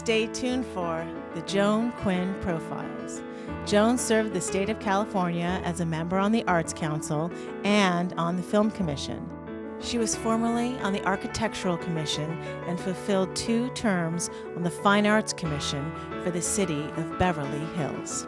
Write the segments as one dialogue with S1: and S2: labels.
S1: Stay tuned for the Joan Quinn Profiles. Joan served the state of California as a member on the Arts Council and on the Film Commission. She was formerly on the Architectural Commission and fulfilled 2 terms on the Fine Arts Commission for the city of Beverly Hills.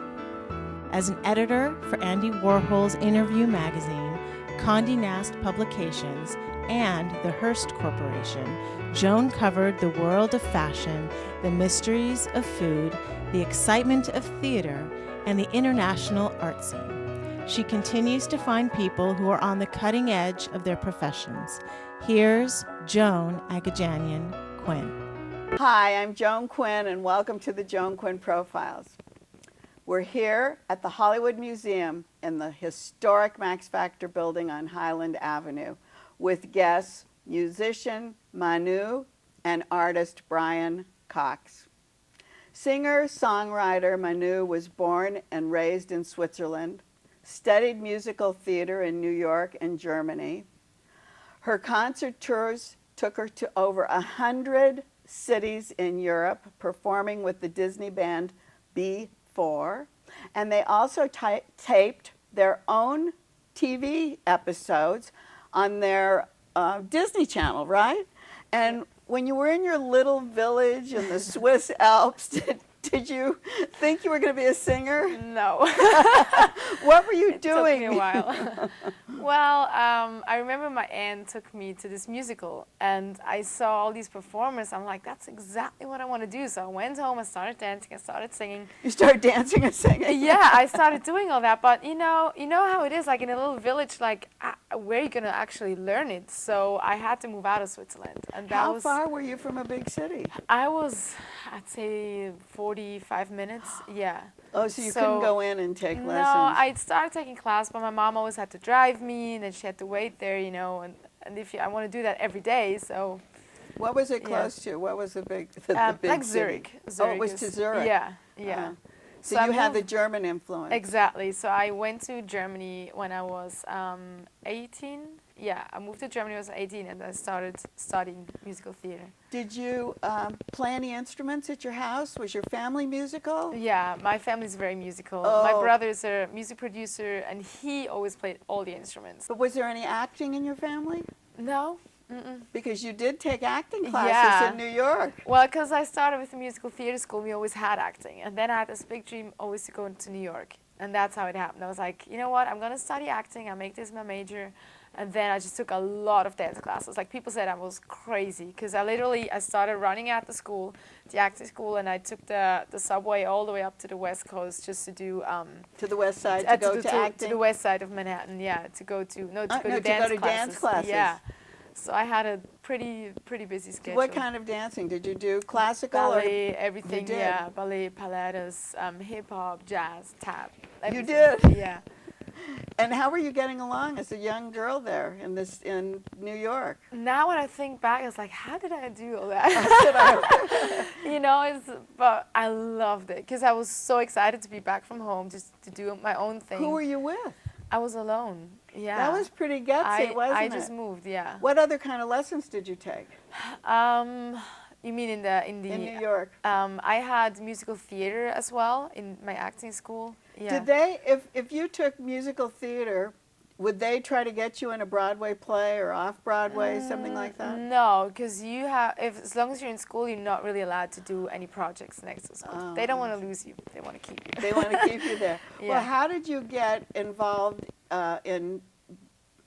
S1: As an editor for Andy Warhol's Interview magazine, Condé Nast Publications, and the Hearst Corporation, Joan covered the world of fashion, the mysteries of food, the excitement of theater, and the international art scene. She continues to find people who are on the cutting edge of their professions. Here's Joan AGAJAINIAN Quinn.
S2: Hi, I'm Joan Quinn, and welcome to the Joan Quinn Profiles. We're here at the Hollywood Museum in the historic Max Factor building on Highland Avenue with guests musician Manou and artist Brian Cox. Singer-songwriter Manou was born and raised in Switzerland, studied musical theater in New York and Germany. Her concert tours took her to over 100 cities in Europe, performing with the Disney band B4, and they also taped their own TV episodes on their Disney Channel, right? And when you were in your little village in the Swiss Alps, did you think you were going to be a singer?
S3: No.
S2: What were you doing?
S3: It took me a while. Well, I remember my aunt took me to this musical, and I saw all these performers. I'm like, that's exactly what I want to do. So I went home, I started dancing, I started singing.
S2: You started dancing and singing?
S3: Yeah, I started doing all that. But you know how it is, like in a little village, like where are you going to actually learn it? So I had to move out of Switzerland. And that
S2: How far were you from a big city?
S3: I was, I'd say 45 minutes, yeah.
S2: Oh, so you couldn't go in and take lessons?
S3: No, I started taking class, but my mom always had to drive me, and then she had to wait there, you know, and if I want to do that every day, so.
S2: What was it close to? What was the big big
S3: like
S2: city?
S3: Zurich.
S2: Oh, it was to Zurich?
S3: Yeah, yeah.
S2: So you had the German influence?
S3: Exactly. So I went to Germany when I was 18. Yeah, I moved to Germany when I was 18, and I started studying musical theater.
S2: Did you play any instruments at your house? Was your family musical?
S3: Yeah, my family's very musical.
S2: Oh.
S3: My brother's a music producer, and he always played all the instruments.
S2: But was there any acting in your family?
S3: No. Mm-mm.
S2: Because you did take acting classes in New York.
S3: Well, because I started with the musical theater school, we always had acting. And then I had this big dream always to go to New York. And that's how it happened. I was like, you know what, I'm going to study acting. I'll make this my major. And then I just took a lot of dance classes. Like, people said I was crazy, because I started running at the school, the acting school, and I took the subway all the way up to the West Coast just to do...
S2: to the West Side to go to acting?
S3: To the West Side of Manhattan, yeah, to go to dance classes. Yeah. So I had a pretty busy schedule.
S2: What kind of dancing? Did you do classical?
S3: Ballet, everything, yeah. Ballet, Pilates, hip-hop, jazz, tap. Everything.
S2: You did?
S3: Yeah.
S2: And how were you getting along as a young girl there in New York?
S3: Now when I think back, it's like, how did I do all that? You know, but I loved it, because I was so excited to be back from home, just to do my own thing.
S2: Who were you with?
S3: I was alone. Yeah.
S2: That was pretty gutsy, wasn't it?
S3: I just moved, yeah.
S2: What other kind of lessons did you take?
S3: You mean in
S2: New York?
S3: I had musical theater as well in my acting school. Yeah.
S2: Did they, if you took musical theater, would they try to get you in a Broadway play or off Broadway, something like that?
S3: No, because as long as you're in school, you're not really allowed to do any projects next to school. They don't want to lose you. They want to keep you.
S2: They want to keep you there.
S3: Yeah.
S2: Well, how did you get involved in,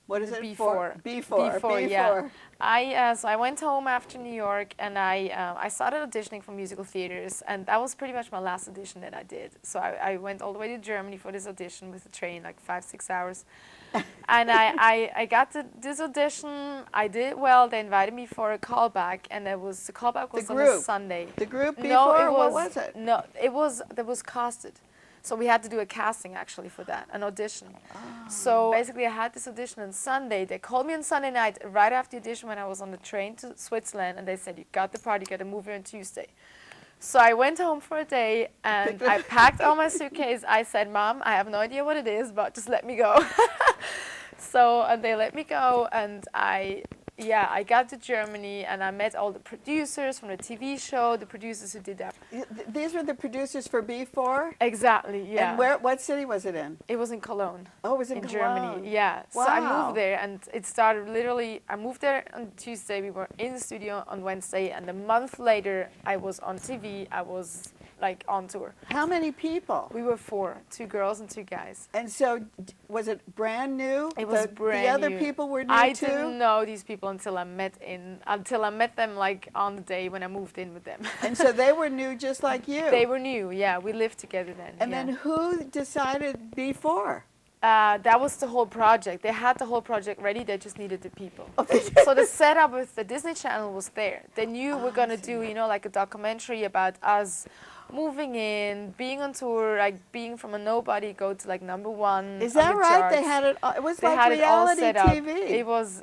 S2: what is it?
S3: B4.
S2: B4,
S3: yeah. So I went home after New York, and I started auditioning for musical theaters, and that was pretty much my last audition that I did. So I went all the way to Germany for this audition with a train, like 5-6 hours. And I got this audition. I did well. They invited me for a callback, and the callback was on a Sunday.
S2: The group B4?
S3: No,
S2: what was it?
S3: No, it was casted. So we had to do a casting actually for that, an audition. Oh. So basically I had this audition on Sunday. They called me on Sunday night right after the audition when I was on the train to Switzerland, and they said, you got the part, you got to move here on Tuesday. So I went home for a day, and I packed all my suitcase. I said, Mom, I have no idea what it is, but just let me go. So they let me go, and I Yeah, I got to Germany and I met all the producers from the TV show, the producers who did that.
S2: These were the producers for B4?
S3: Exactly, yeah.
S2: And what city was it in?
S3: It was in Cologne.
S2: Oh, it was in Cologne.
S3: Germany, yeah.
S2: Wow.
S3: So I moved there and it started literally, I moved there on Tuesday, we were in the studio on Wednesday, and a month later I was on TV, I was like on tour.
S2: How many people?
S3: We were 4, 2 girls and 2 guys.
S2: And so was it brand new?
S3: It was brand
S2: new. The other
S3: new.
S2: people were new
S3: I
S2: too?
S3: didn't know these people until I met them like on the day when I moved in with them.
S2: And so they were new just like you?
S3: They were new, yeah. We lived together then.
S2: And then who decided B4?
S3: That was the whole project. They had the whole project ready. They just needed the people. So the setup with the Disney Channel was there. They knew we're going to do, you know, like a documentary about us moving in, being on tour, like being from a nobody, go to like #1.
S2: Is that right?
S3: Charts.
S2: They had it, it was
S3: They
S2: like
S3: had
S2: reality
S3: it all set
S2: TV.
S3: up. It was,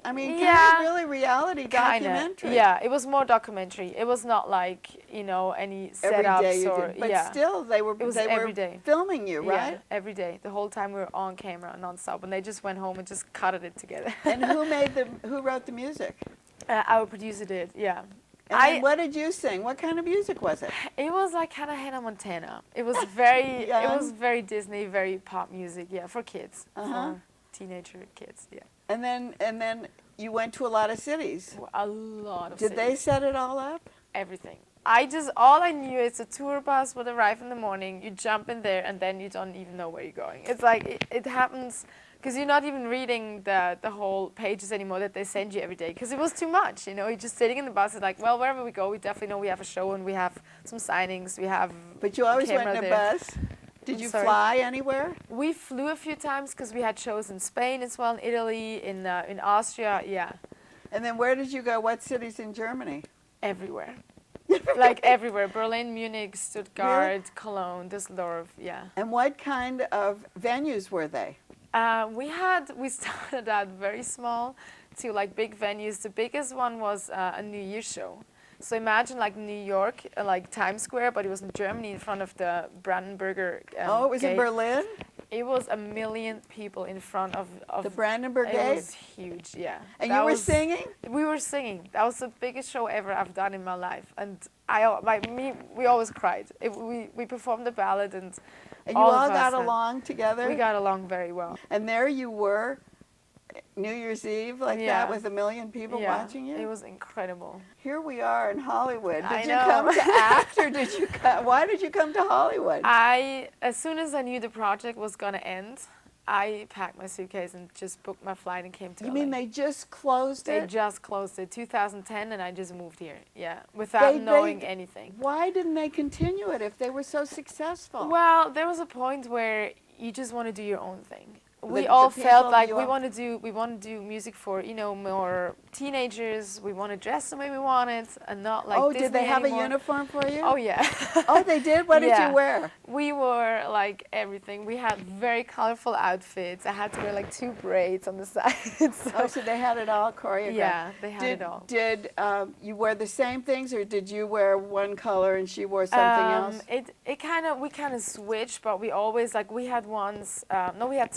S2: I mean,
S3: yeah,
S2: kind of really reality
S3: kinda,
S2: documentary.
S3: yeah, it was more documentary. It was not like, you know, any
S2: Every
S3: setups
S2: day you
S3: or,
S2: did. But
S3: yeah.
S2: still, they were
S3: every day.
S2: filming you, right?
S3: Yeah, every day. The whole time we were on camera, nonstop, and they just went home and just cut it together.
S2: And who wrote the music?
S3: Our producer did, yeah.
S2: And then what did you sing? What kind of music was it?
S3: It was like kind of Hannah Montana. It was very,
S2: Yeah.
S3: it was very Disney, very pop music, yeah, for kids, for teenager kids, yeah.
S2: And then you went to a lot of cities.
S3: A lot of
S2: Did they set it all up?
S3: Everything. All I knew is a tour bus would arrive in the morning, you jump in there, and then you don't even know where you're going. It's like, it happens, because you're not even reading the whole pages anymore that they send you every day, because it was too much, you know. You're just sitting in the bus, it's like, well, wherever we go, we definitely know we have a show, and we have some signings, we have
S2: But you always went in a
S3: there.
S2: bus? Did you
S3: Sorry.
S2: fly anywhere?
S3: We flew a few times, because we had shows in Spain as well, in Italy, in Austria, yeah.
S2: And then where did you go? What cities in Germany?
S3: Everywhere. Like everywhere. Berlin, Munich, Stuttgart, Cologne, Düsseldorf, yeah.
S2: And what kind of venues were they?
S3: We started out very small to like big venues. The biggest one was a New Year's show. So imagine like New York, like Times Square, but it was in Germany in front of the Brandenburger
S2: Oh, it was in
S3: Gate.
S2: Berlin?
S3: It was 1 million people in front of
S2: The Brandenburg
S3: It
S2: Gate?
S3: was huge, yeah.
S2: And
S3: That
S2: you were
S3: was-
S2: singing?
S3: We were singing. That was the biggest show ever I've done in my life, and we always cried. We performed the ballad, and
S2: And you
S3: all
S2: all
S3: of us
S2: got
S3: had-
S2: along together?
S3: We got along very well.
S2: And there you were, New Year's Eve, like
S3: Yeah.
S2: that, with 1 million people
S3: Yeah,
S2: watching you?
S3: it was incredible.
S2: Here we are in Hollywood.
S3: I
S2: Did you
S3: know.
S2: come to act, or did you come? Why did you come to Hollywood?
S3: As soon as I knew the project was gonna end, I packed my suitcase and just booked my flight and came to
S2: You
S3: LA.
S2: mean they just closed
S3: They
S2: it?
S3: just closed it, 2010, and I just moved here, yeah, without knowing anything.
S2: Why didn't they continue it if they were so successful?
S3: Well, there was a point where you just want to do your own thing. We
S2: The
S3: all
S2: people
S3: felt like
S2: you
S3: we
S2: all-
S3: want to do music for, you know, more teenagers. We want to dress the way we want it, and not like
S2: oh,
S3: Disney
S2: did they have
S3: anymore.
S2: a uniform for you?
S3: Oh yeah.
S2: Oh, they did? What did
S3: Yeah.
S2: you wear?
S3: We wore like everything. We had very colorful outfits. I had to wear like 2 braids on the sides.
S2: Oh, so they had it all choreographed.
S3: Yeah, they had it all.
S2: Did you wear the same things, or did you wear one color and she wore something else?
S3: We kind of switched, but we always like we had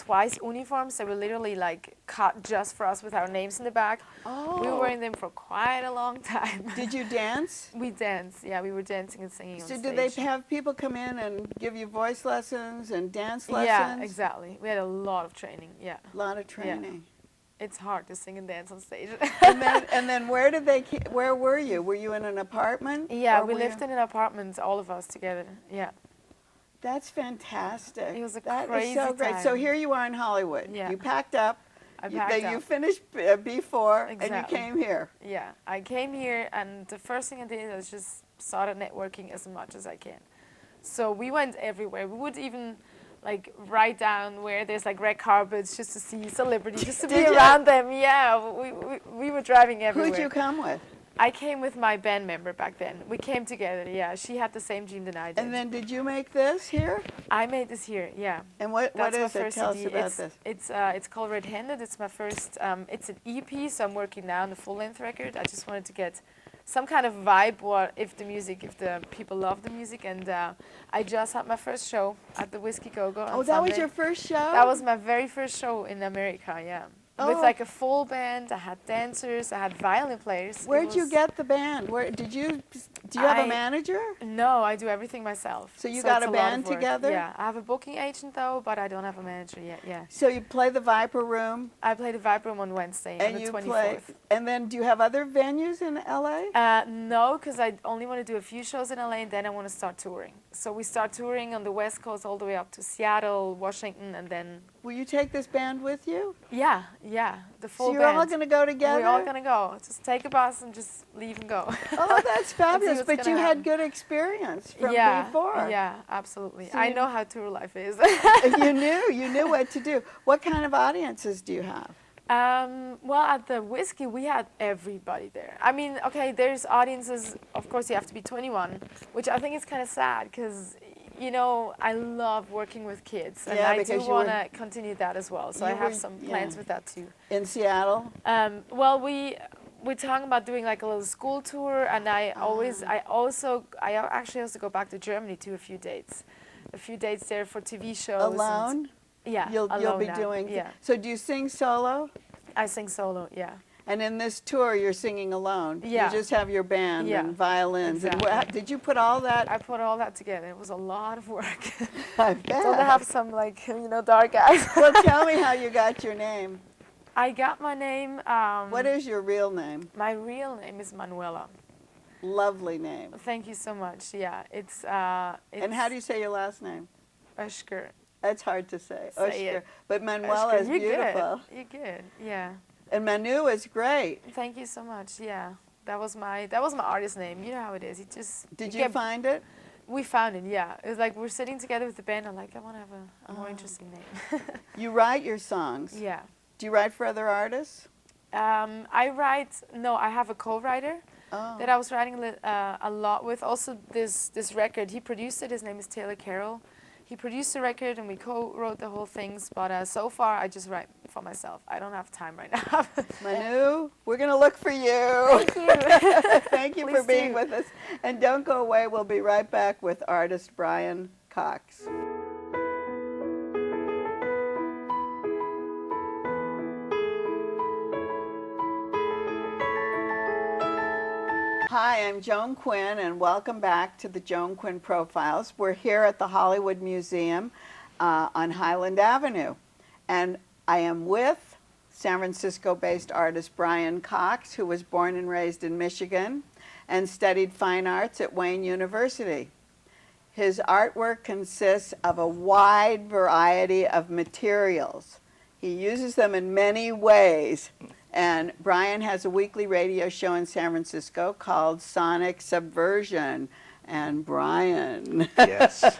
S3: twice uniforms. They were literally like cut just for us with our names in the back.
S2: Oh.
S3: We were wearing them for quite a long time.
S2: Did you dance?
S3: We danced, yeah. We were dancing and singing on
S2: So
S3: stage.
S2: did they have people come in and give you voice lessons and dance lessons?
S3: Yeah, exactly. We had a lot of training. Yeah,
S2: A lot of training.
S3: it's hard to sing and dance on stage.
S2: And then where were you? Were you in an apartment?
S3: Yeah,
S2: or
S3: we
S2: were
S3: lived
S2: you-
S3: in an apartment, all of us together. Yeah.
S2: That's fantastic.
S3: It was a
S2: That is
S3: crazy
S2: so great. So
S3: time.
S2: here you are in Hollywood.
S3: Yeah.
S2: You packed up.
S3: I packed
S2: You
S3: up.
S2: finished B4 and you
S3: Exactly.
S2: came here.
S3: Yeah, I came here, and the first thing I did was just started networking as much as I can. So we went everywhere. We would even like write down where there's like red carpets just to see celebrities, just to be
S2: Did you?
S3: around them. Yeah, we were driving everywhere.
S2: Who'd you come with?
S3: I came with my band member back then. We came together. Yeah, she had the same dream that I did.
S2: And then did you make this here?
S3: I made this here. Yeah.
S2: And what
S3: That's my
S2: is it?
S3: first
S2: Tell us
S3: CD.
S2: about this.
S3: It's called Red Handed. It's my first. It's an EP, so I'm working now on the full length record. I just wanted to get some kind of vibe. If the people love the music, and I just had my first show at the Whiskey Go Go.
S2: Oh, that was your first show?
S3: That was my very first show in America. Yeah. with like a full band. I had dancers, I had violin players.
S2: Where'd you get the band? Do you have a manager?
S3: No, I do everything myself.
S2: So you got a band together?
S3: Yeah, I have a booking agent though, but I don't have a manager yet. Yeah.
S2: So you play the Viper Room?
S3: I play the Viper Room on Wednesday, on the 24th.
S2: And then do you have other venues in LA?
S3: No, because I only want to do a few shows in LA, and then I want to start touring. So we start touring on the West Coast all the way up to Seattle, Washington, and then...
S2: Will you take this band with you?
S3: Yeah, the full band.
S2: So you're all going to go together?
S3: We're all going to go. Just take a bus and just leave and go.
S2: Oh, that's fabulous. But you had good experience from before.
S3: Yeah, absolutely. So I know how tour life is.
S2: You knew what to do. What kind of audiences do you have?
S3: Well, at the Whiskey, we had everybody there. I mean, okay, there's audiences, of course you have to be 21, which I think is kind of sad because, you know, I love working with kids, and I do want to continue that as well. So I have some plans with that too.
S2: In Seattle?
S3: Well, we're talking about doing like a little school tour, and I actually also go back to Germany to a few dates there for TV shows.
S2: Alone?
S3: Yeah,
S2: you'll be doing.
S3: Yeah.
S2: So do you sing solo?
S3: I sing solo. Yeah.
S2: And in this tour, you're singing alone.
S3: Yeah.
S2: You just have your band and violins.
S3: Exactly.
S2: And did you put all that?
S3: I put all that together. It was a lot of work.
S2: I bet.
S3: So to have some like dark eyes.
S2: Well, tell me how you got your name.
S3: I got my name.
S2: What is your real name?
S3: My real name is Manuela.
S2: Lovely name.
S3: Thank you so much. Yeah, it's
S2: and how do you say your last name?
S3: Ushker.
S2: That's hard to say.
S3: Ushker.
S2: But Manuela is beautiful.
S3: You're good. Yeah.
S2: And Manou is great.
S3: Thank you so much. Yeah, that was my artist name. You know how it is. You just
S2: Did you find it?
S3: We found it. Yeah. It was like we're sitting together with the band. I'm like, I want to have a more interesting name.
S2: You write your songs.
S3: Yeah.
S2: Do you write for other artists?
S3: No, I have a co-writer that I was writing a lot with. Also, this record, he produced it. His name is Taylor Carroll. He produced the record and we co-wrote the whole things, but so far I just write for myself. I don't have time right now.
S2: Manou, we're going to look for you.
S3: Thank you.
S2: Thank you for being with us. And don't go away. We'll be right back with artist Brian Cox. Hi, I'm Joan Quinn, and welcome back to the Joan Quinn Profiles. We're here at the Hollywood Museum on Highland Avenue, and I am with San Francisco-based artist Brian Cox, who was born and raised in Michigan and studied fine arts at Wayne University. His artwork consists of a wide variety of materials. He uses them in many ways. And Brian has a weekly radio show in San Francisco called Sonic Subversion. And Brian,
S4: yes.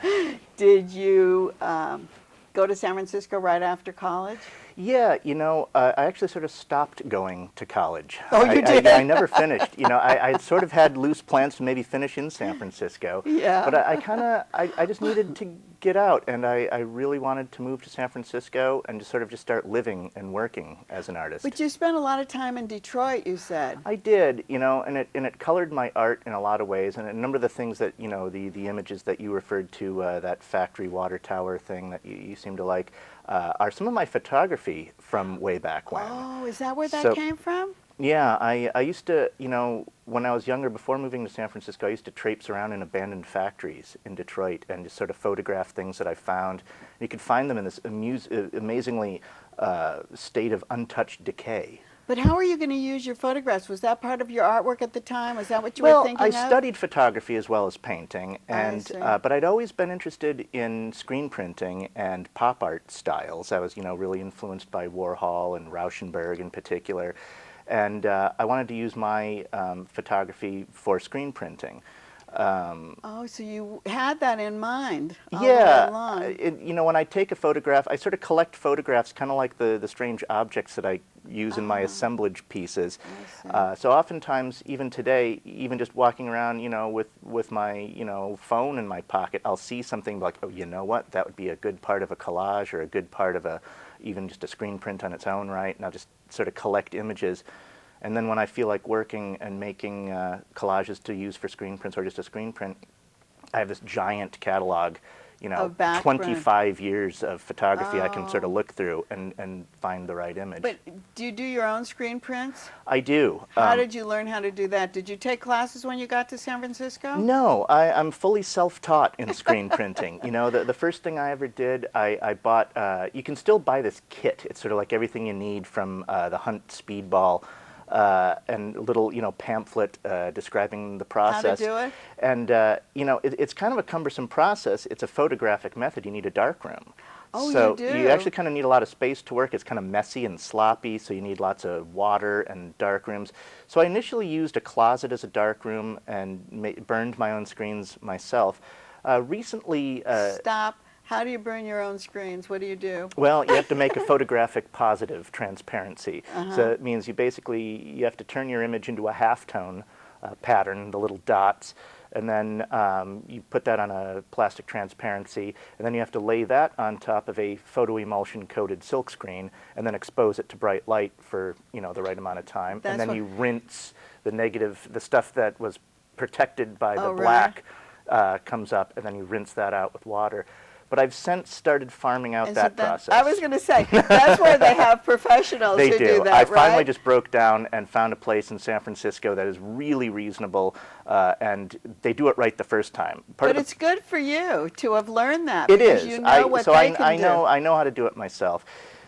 S2: Did you go to San Francisco right after college?
S4: Yeah, you know, I actually sort of stopped going to college.
S2: Oh, you did?
S4: I never finished. You know, I sort of had loose plans to maybe finish in San Francisco.
S2: Yeah.
S4: But I just needed to get out, and I really wanted to move to San Francisco and just start living and working as an artist.
S2: But you spent a lot of time in Detroit, you said.
S4: I did, you know, and it colored my art in a lot of ways, and a number of the things that, you know, the images that you referred to, that factory water tower thing that you seem to like, are some of my photography from way back when.
S2: Oh, is that where that came from?
S4: Yeah, I used to, you know, when I was younger, before moving to San Francisco, I used to traipse around in abandoned factories in Detroit and just sort of photograph things that I found. You could find them in this amazingly state of untouched decay.
S2: But how are you going to use your photographs? Was that part of your artwork at the time? Was that what you were thinking of?
S4: Well, I studied photography as well as painting, and but I'd always been interested in screen printing and pop art styles. I was, you know, really influenced by Warhol and Rauschenberg in particular, and I wanted to use my photography for screen printing.
S2: Oh, so you had that in mind all the way along.
S4: You know, when I take a photograph, I sort of collect photographs, kind of like the strange objects that I use in my assemblage pieces. So oftentimes, even today, even just walking around, you know, with my, you know, phone in my pocket, I'll see something like, oh, you know what, that would be a good part of a collage or a good part of even just a screen print on its own, right? And I'll just sort of collect images. And then when I feel like working and making collages to use for screen prints or just a screen print, I have this giant catalog, you know,
S2: Of background.
S4: 25 years of photography I can sort of look through and find the right image.
S2: But do you do your own screen prints?
S4: I do.
S2: How did you learn how to do that? Did you take classes when you got to San Francisco?
S4: No, I'm fully self-taught in screen printing. You know, the first thing I ever did, I bought, you can still buy this kit. It's sort of like everything you need from the Hunt Speedball, and a little, you know, pamphlet describing the process.
S2: How to do it?
S4: And, you know, it's kind of a cumbersome process. It's a photographic method. You need a darkroom.
S2: Oh,
S4: so
S2: you do?
S4: you actually kind of need a lot of space to work. It's kind of messy and sloppy, so you need lots of water and dark rooms. So I initially used a closet as a dark room and burned my own screens myself. Recently...
S2: Stop. How do you burn your own screens? What do you do?
S4: Well, you have to make a photographic positive transparency. So it means you have to turn your image into a halftone pattern, the little dots, and then you put that on a plastic transparency, and then you have to lay that on top of a photo emulsion coated silk screen, and then expose it to bright light for, you know, the right amount of time.
S2: That's
S4: and then
S2: what...
S4: you rinse the negative, the stuff that was protected by the
S2: right.
S4: black comes up, and then you rinse that out with water. But I've since started farming out that process.
S2: I was going to say, that's where they have professionals
S4: They
S2: who
S4: do.
S2: do that,
S4: I
S2: right?
S4: finally just broke down and found a place in San Francisco that is really reasonable, and they do it right the first time.
S2: But it's good for you to have learned that.
S4: It
S2: because
S4: is.
S2: You know what they can do.
S4: I know how to do it myself.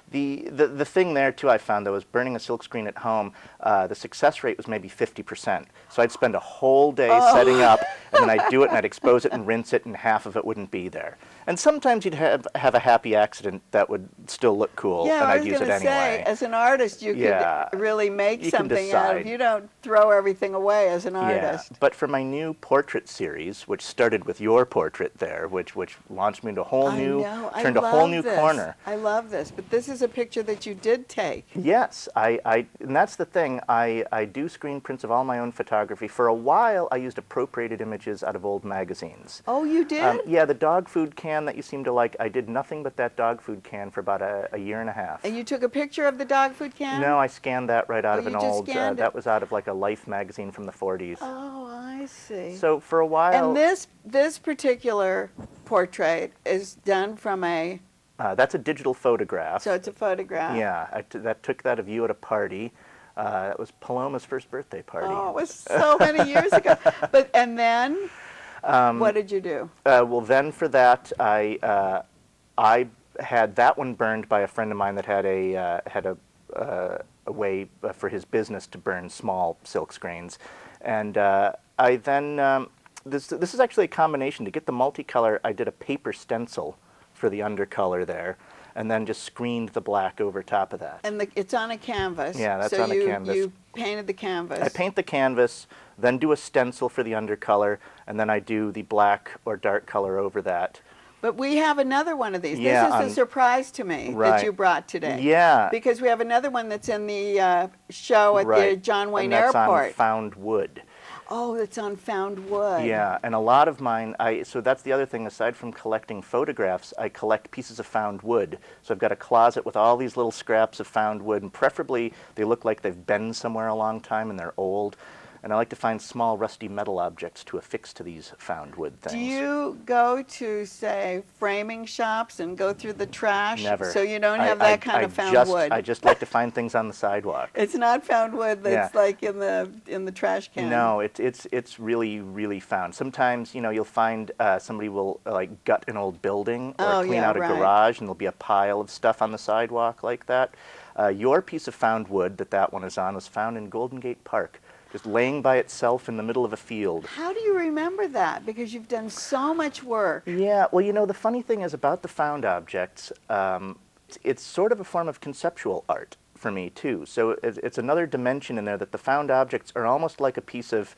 S4: The thing there, too, I found, though, was burning a silk screen at home, the success rate was maybe 50%. So I'd spend a whole day setting up, and then I'd do it, and I'd expose it and rinse it, and half of it wouldn't be there. And sometimes you'd have a happy accident that would still look cool, and I'd use it anyway.
S2: Yeah, I was going to say, as an artist, you could really make something out of it. You don't throw everything away as an artist.
S4: Yeah, but for my new portrait series, which started with your portrait there, which launched me into a whole new, turned a whole new corner.
S2: I love this, but this is a picture that you did take.
S4: Yes, and that's the thing. I do screen prints of all my own photography. For a while, I used appropriated images out of old magazines.
S2: Oh, you did?
S4: Yeah, the dog food can that you seem to like, I did nothing but that dog food can for about a year and a half.
S2: And you took a picture of the dog food can?
S4: No, I scanned that right out of an old, that
S2: it.
S4: was out of like a Life magazine from the 40s.
S2: Oh, I see.
S4: So for a while...
S2: And this particular portrait is done from a...
S4: that's a digital photograph.
S2: So it's a photograph.
S4: Yeah, that took that of you at a party. That was Paloma's first birthday party.
S2: Oh, it was so many years ago. And then, what did you do?
S4: Well, then for that, I had that one burned by a friend of mine that had a way for his business to burn small silk screens, and I then this is actually a combination. To get the multicolor, I did a paper stencil for the undercolor there, and then just screened the black over top of that.
S2: And it's on a canvas.
S4: Yeah, that's on a canvas.
S2: So you painted the canvas.
S4: I paint the canvas, then do a stencil for the undercolor, and then I do the black or dark color over that.
S2: But we have another one of these.
S4: Yeah,
S2: this is a surprise to me that you brought today.
S4: Yeah.
S2: Because we have another one that's in the show at the John Wayne
S4: and that's
S2: Airport.
S4: On found wood.
S2: Oh, it's on found wood.
S4: Yeah, and a lot of mine, so that's the other thing, aside from collecting photographs, I collect pieces of found wood. So I've got a closet with all these little scraps of found wood, and preferably they look like they've been somewhere a long time and they're old. And I like to find small rusty metal objects to affix to these found wood things.
S2: Do you go to, say, framing shops and go through the trash?
S4: Never.
S2: So you don't have that kind of found wood?
S4: I just like to find things on the sidewalk.
S2: It's not found wood that's like in the trash can?
S4: No, it's really, really found. Sometimes, you know, you'll find somebody will like gut an old building or clean out a garage, and there'll be a pile of stuff on the sidewalk like that. Your piece of found wood that one is on was found in Golden Gate Park, just laying by itself in the middle of a field.
S2: How do you remember that? Because you've done so much work.
S4: Yeah, well, you know, the funny thing is about the found objects, it's sort of a form of conceptual art for me, too. So it's another dimension in there that the found objects are almost like a piece of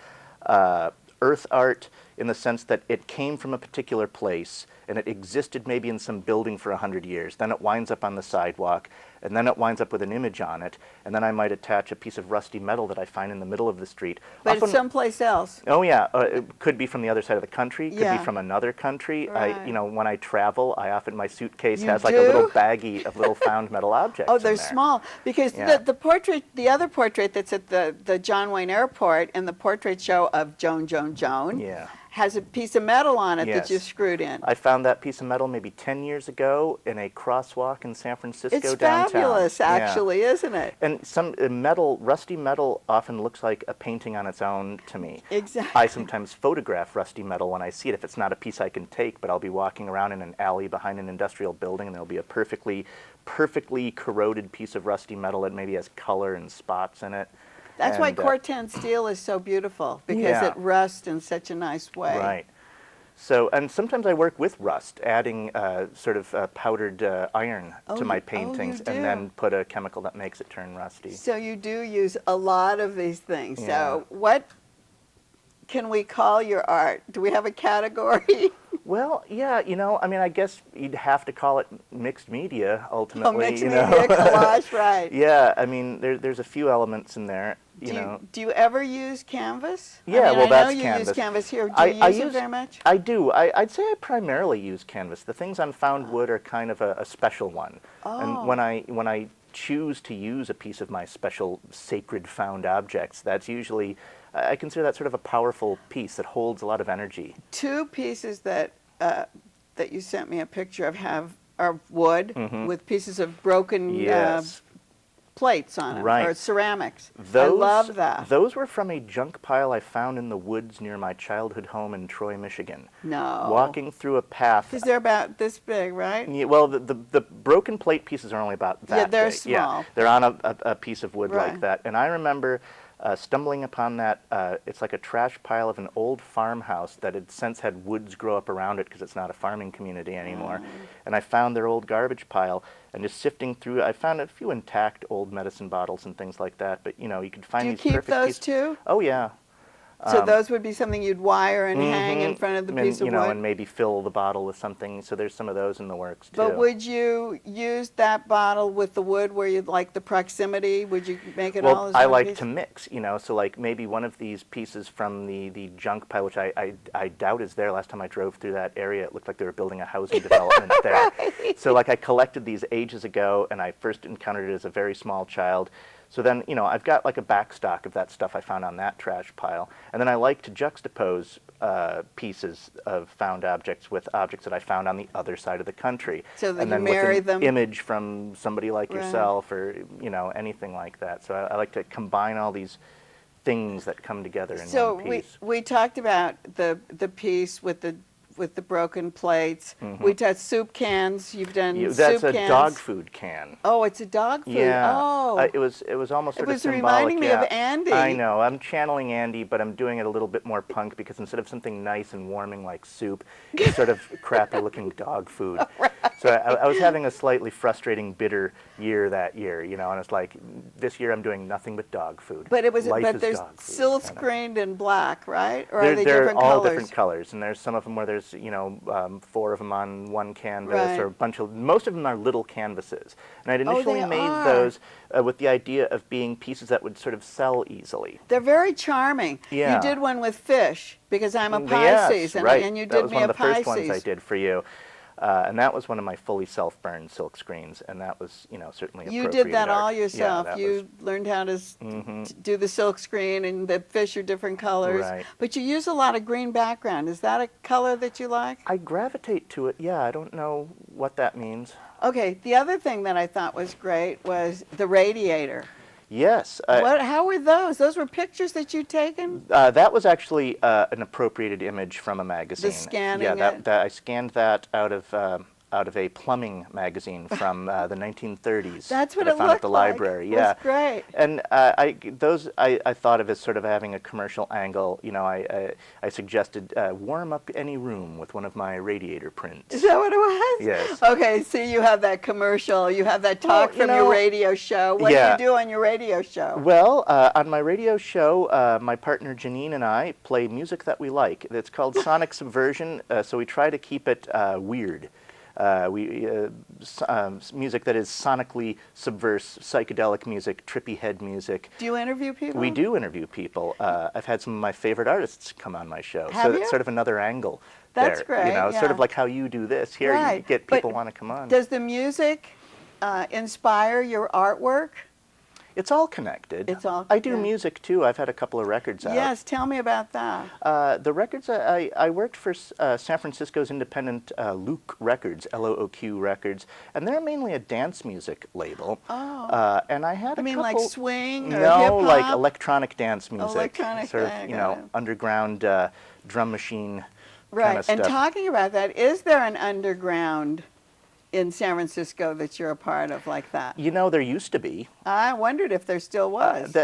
S4: earth art in the sense that it came from a particular place and it existed maybe in some building for 100 years. Then it winds up on the sidewalk, and then it winds up with an image on it, and then I might attach a piece of rusty metal that I find in the middle of the street.
S2: But it's someplace else.
S4: Oh yeah, it could be from the other side of the country, could be from another country.
S2: Right.
S4: You know, when I travel, my suitcase has like a little baggie of little found metal objects.
S2: Oh, they're small. Because the other portrait that's at the John Wayne Airport in the portrait show of Joan,
S4: Yeah.
S2: has a piece of metal on it that
S4: Yes.
S2: you screwed in.
S4: I found that piece of metal maybe 10 years ago in a crosswalk in San Francisco
S2: It's
S4: downtown.
S2: fabulous,
S4: Yeah.
S2: actually, isn't it?
S4: And some rusty metal often looks like a painting on its own to me.
S2: Exactly.
S4: I sometimes photograph rusty metal when I see it, if it's not a piece I can take, but I'll be walking around in an alley behind an industrial building and there'll be a perfectly corroded piece of rusty metal that maybe has color and spots in it.
S2: That's why
S4: And,
S2: Corten steel is so beautiful, because
S4: Yeah.
S2: it rusts in such a nice way.
S4: Right. So, and sometimes I work with rust, adding powdered iron to my paintings, and then put a chemical that makes it turn rusty.
S2: So you do use a lot of these things.
S4: Yeah.
S2: So what can we call your art? Do we have a category?
S4: Well, yeah, I mean, I guess you'd have to call it mixed media, ultimately.
S2: Mixed media, collage, right.
S4: Yeah, I mean, there's a few elements in there, you know.
S2: Do you ever use canvas?
S4: Yeah,
S2: I mean,
S4: well, that's
S2: I know you
S4: canvas.
S2: use canvas here. Do you use it very much?
S4: I do. I'd say I primarily use canvas. The things on found wood are kind of a special one. And when I choose to use a piece of my special sacred found objects, that's usually, I consider that sort of a powerful piece that holds a lot of energy.
S2: Two pieces that you sent me a picture of are wood with pieces of broken
S4: Yes.
S2: plates on them,
S4: Right.
S2: or ceramics.
S4: Those,
S2: I love that.
S4: Those were from a junk pile I found in the woods near my childhood home in Troy, Michigan.
S2: No.
S4: Walking through a path.
S2: Because they're about this big, right?
S4: Yeah, well, the broken plate pieces are only about that
S2: Yeah, they're
S4: big.
S2: small.
S4: Yeah, they're on a piece of wood
S2: Right.
S4: like that. And I remember stumbling upon that. It's like a trash pile of an old farmhouse that had since had woods grow up around it because it's not a farming community anymore. And I found their old garbage pile, and just sifting through, I found a few intact old medicine bottles and things like that. But you could find
S2: Do you
S4: these
S2: keep
S4: perfect
S2: those
S4: pieces.
S2: too?
S4: Oh yeah.
S2: So those would be something you'd wire and hang in front of the piece of
S4: and,
S2: wood?
S4: and maybe fill the bottle with something. So there's some of those in the works too.
S2: But would you use that bottle with the wood where you'd like the proximity? Would you make it all
S4: Well,
S2: as
S4: I
S2: one
S4: like
S2: piece?
S4: to mix, so like maybe one of these pieces from the junk pile, which I doubt is there. Last time I drove through that area, it looked like they were building a housing development there. So like I collected these ages ago, and I first encountered it as a very small child. So then, I've got like a back stock of that stuff I found on that trash pile. And then I like to juxtapose pieces of found objects with objects that I found on the other side of the country.
S2: So that
S4: and
S2: you
S4: then
S2: marry
S4: with an
S2: them?
S4: image from somebody like
S2: Right.
S4: yourself or, anything like that. So I like to combine all these things that come together in
S2: So
S4: one piece.
S2: we talked about the piece with the broken plates. We touched soup cans. You've done
S4: That's
S2: soup
S4: a
S2: cans.
S4: dog food can.
S2: Oh, it's a dog food.
S4: Yeah.
S2: Oh.
S4: It was almost
S2: It
S4: sort of
S2: was
S4: symbolic.
S2: reminding me of
S4: yeah.
S2: Andy.
S4: I know. I'm channeling Andy, but I'm doing it a little bit more punk because instead of something nice and warming like soup, it's sort of crappy-looking dog food.
S2: Right.
S4: So I was having a slightly frustrating, bitter year that year, and it's like this year I'm doing nothing but dog food.
S2: But it was.
S4: Life
S2: But
S4: is
S2: there's
S4: dog food,
S2: silk
S4: kind of.
S2: screened in black, right? Or
S4: They're,
S2: are they
S4: they're
S2: different
S4: all
S2: colors?
S4: different colors, and there's some of them where there's 4 of them on one canvas,
S2: Right.
S4: or a bunch of. Most of them are little canvases, and I'd
S2: Oh,
S4: initially
S2: they
S4: made
S2: are.
S4: those with the idea of being pieces that would sort of sell easily.
S2: They're very charming.
S4: Yeah.
S2: You did one with fish because I'm a
S4: Yes,
S2: Pisces,
S4: right.
S2: and you
S4: that
S2: did
S4: was
S2: me
S4: one
S2: a
S4: of the first
S2: Pisces.
S4: ones I did for you. And that was one of my fully self-burned silk screens, and that was, certainly
S2: You
S4: appropriated
S2: did that all
S4: art.
S2: yourself.
S4: Yeah, that
S2: You learned how to do the silk screen, and the fish are different colors.
S4: Right.
S2: But you use a lot of green background. Is that a color that you like?
S4: I gravitate to it. Yeah, I don't know what that means.
S2: Okay. The other thing that I thought was great was the radiator.
S4: Yes.
S2: How were those? Those were pictures that you'd taken?
S4: That was actually an appropriated image from a magazine.
S2: scanning
S4: Yeah,
S2: it?
S4: I scanned that out of a plumbing magazine from the 1930s.
S2: That's what
S4: that I
S2: it
S4: found
S2: looked
S4: at the
S2: like.
S4: library.
S2: It was
S4: Yeah,
S2: great.
S4: And I thought of as sort of having a commercial angle. I suggested warm up any room with one of my radiator prints.
S2: Is that what it was?
S4: Yes.
S2: Okay, see, you have that commercial. You have that talk
S4: Well,
S2: from your radio show. What
S4: yeah.
S2: do you do on your radio show?
S4: Well, on my radio show, my partner Janine and I play music that we like. It's called Sonic Subversion, so we try to keep it weird. Music that is sonically subverse, psychedelic music, trippy head music.
S2: Do you interview people?
S4: We do interview people. I've had some of my favorite artists come on my show.
S2: Have
S4: So
S2: you?
S4: it's sort of another angle
S2: That's
S4: there.
S2: great,
S4: It's sort
S2: yeah.
S4: of like how you do this. Here, you
S2: Right.
S4: get
S2: But
S4: people want to come on.
S2: Does the music inspire your artwork?
S4: It's all connected.
S2: It's all
S4: I do
S2: yeah.
S4: music too. I've had a couple of records out.
S2: Yes, tell me about that.
S4: The records, I worked for San Francisco's independent Luke Records, L-O-O-Q Records, and they're mainly a dance music label.
S2: Oh.
S4: And I had
S2: I
S4: a
S2: mean,
S4: couple,
S2: like swing or
S4: no,
S2: hip-hop?
S4: like electronic dance music,
S2: Electronic,
S4: sort of,
S2: I
S4: you
S2: got
S4: know,
S2: it.
S4: underground drum machine
S2: Right,
S4: kind of stuff.
S2: and talking about that, is there an underground in San Francisco that you're a part of like that?
S4: You know, there used to be.
S2: I wondered if there still was.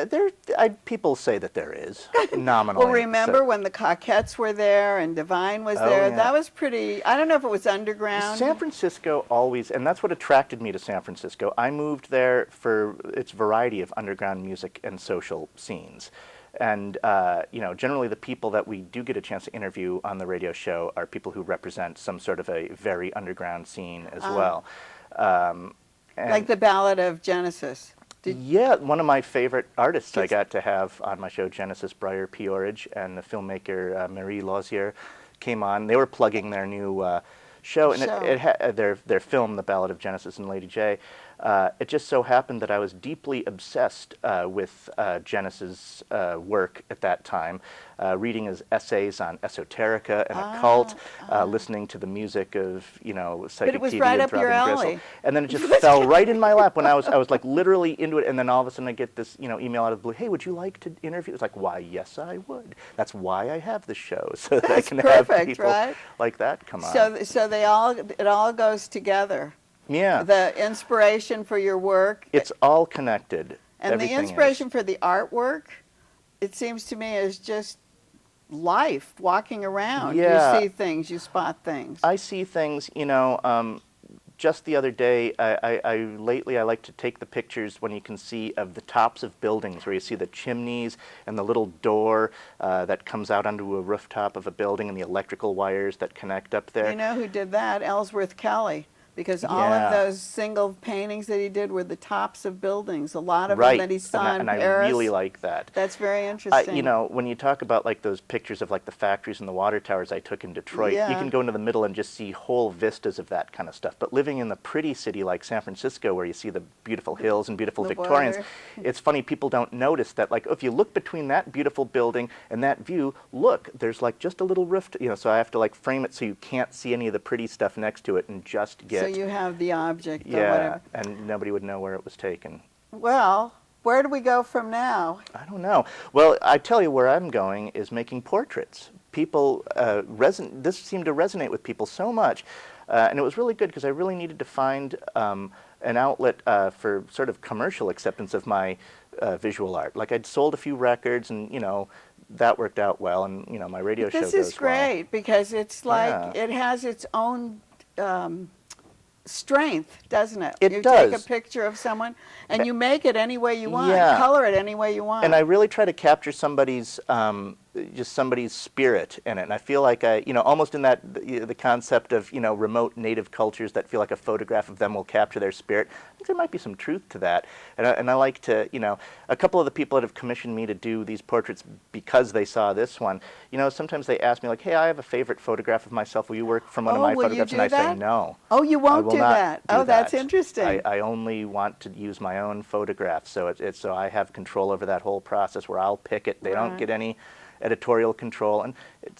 S4: People say that there is, nominally.
S2: Well, remember
S4: so.
S2: when the Coquettes were there and Divine was
S4: Oh,
S2: there?
S4: yeah.
S2: That was pretty, I don't know if it was underground.
S4: San Francisco always, and that's what attracted me to San Francisco. I moved there for its variety of underground music and social scenes. And, you know, generally the people that we do get a chance to interview on the radio show are people who represent some sort of a very underground scene as well.
S2: Like the Ballad of Genesis.
S4: Yeah, one of my favorite artists I got to have on my show, Genesis Breyer Peorage, and the filmmaker Marie Lozier came on. They were plugging their new show, and their film, The Ballad of Genesis and Lady J. It just so happened that I was deeply obsessed with Genesis' work at that time, reading his essays on esoterica and occult, listening to the music of, you know, Psychic
S2: it was
S4: TV
S2: right
S4: and
S2: up your
S4: Throbbing
S2: alley.
S4: Gristle. And then it just fell right in my lap when I was like literally into it, and then all of a sudden I get this, you know, email out of the blue, hey, would you like to interview? It's like, why, yes, I would. That's why I have the show, so that I can have people
S2: right?
S4: like that come on.
S2: So it all goes together.
S4: Yeah.
S2: The inspiration for your work.
S4: It's all connected.
S2: And
S4: Everything
S2: the inspiration
S4: is.
S2: for the artwork, it seems to me, is just life, walking around.
S4: Yeah.
S2: You see things, you spot things.
S4: I see things, you know, just the other day, lately I like to take the pictures when you can see of the tops of buildings, where you see the chimneys and the little door that comes out onto a rooftop of a building and the electrical wires that connect up there.
S2: You know who did that? Ellsworth Kelly. Because all of those single paintings that he did were the tops of buildings. A lot of them that he saw in Paris.
S4: And I really like that.
S2: That's very interesting.
S4: You know, when you talk about like those pictures of like the factories and the water towers I took in Detroit, you can go into the middle and just see whole vistas of that kind of stuff. But living in the pretty city like San Francisco, where you see the beautiful hills and beautiful Victorians, it's funny, people don't notice that, like, if you look between that beautiful building and that view, look, there's like just a little rift, you know, so I have to like frame it so you can't see any of the pretty stuff next to it and just get...
S2: So you have the object or
S4: yeah,
S2: whatever.
S4: and nobody would know where it was taken.
S2: Well, where do we go from now?
S4: I don't know. Well, I tell you where I'm going is making portraits. People, this seemed to resonate with people so much, and it was really good because I really needed to find an outlet for sort of commercial acceptance of my visual art. Like, I'd sold a few records, and, you know, that worked out well, and, you know, my radio show goes well.
S2: This is great because it's like, it has its own strength, doesn't it?
S4: It
S2: you
S4: does.
S2: take a picture of someone and you make it any way you want,
S4: Yeah.
S2: color it any way you want.
S4: And I really try to capture somebody's, just somebody's spirit in it. And I feel like you know, almost in that, the concept of, you know, remote native cultures that feel like a photograph of them will capture their spirit. I think there might be some truth to that. And I like to, you know, a couple of the people that have commissioned me to do these portraits because they saw this one, you know, sometimes they ask me like, hey, I have a favorite photograph of myself. Will you work from one of my photographs? And I say no.
S2: Oh, you won't do that.
S4: Do
S2: that's
S4: that.
S2: interesting.
S4: I only want to use my own photographs, so so I have control over that whole process where I'll pick it. They don't get any editorial control, and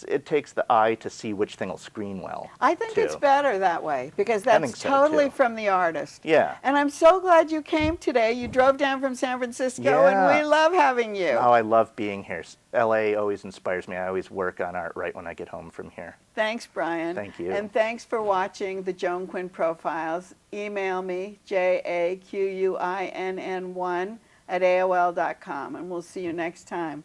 S4: it takes the eye to see which thing will screen well.
S2: I think
S4: too.
S2: it's better that way because that's
S4: so,
S2: totally
S4: too.
S2: from the artist.
S4: Yeah.
S2: And I'm so glad you came today. You drove down from San Francisco, and we love having you.
S4: Oh, I love being here. LA always inspires me. I always work on art right when I get home from here.
S2: Thanks, Brian.
S4: Thank you.
S2: And thanks for watching the Joan Quinn Profiles. Email me, JAQUINN1 at AOL.com, and we'll see you next time.